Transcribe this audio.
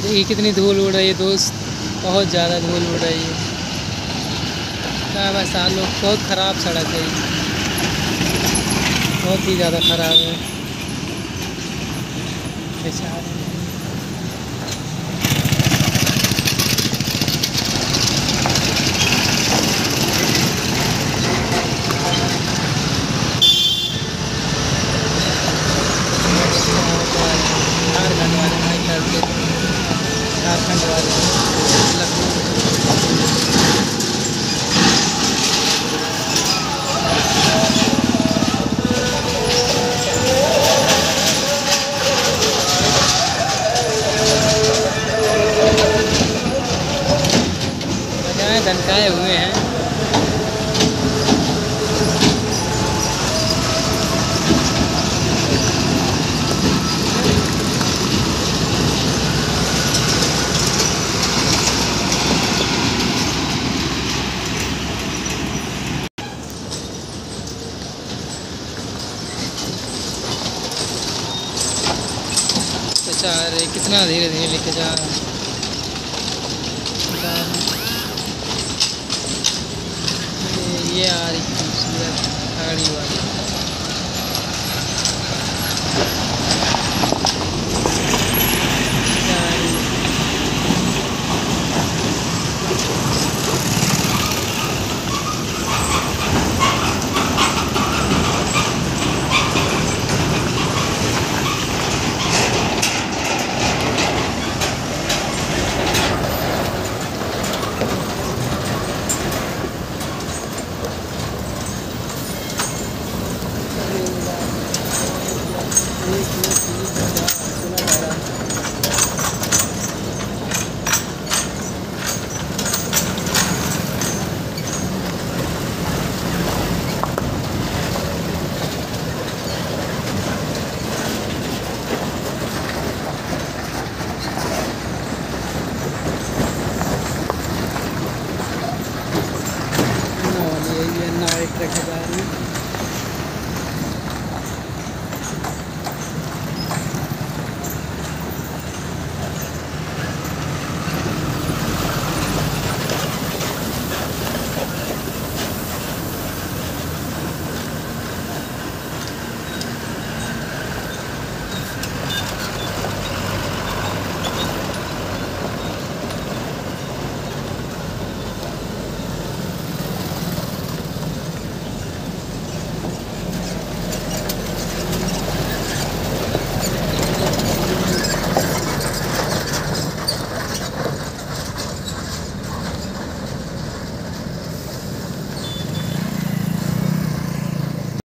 देखिए कितनी धूल उड़ रही है दोस्त, बहुत ज़्यादा धूल उड़ रही है। क्या वैसा लोग, बहुत ख़राब सड़क है, बहुत ही ज़्यादा ख़राब है। बेचारे झारखंड वाले नहीं करते, झारखंड वाले लखनऊ। बजाय धनकाए हुए हैं। बेचारे कितना धीरे धीरे लेके जा रहा है। ये आ रही खूबसूरत गाड़ी वाली। ट्रक जा रही है।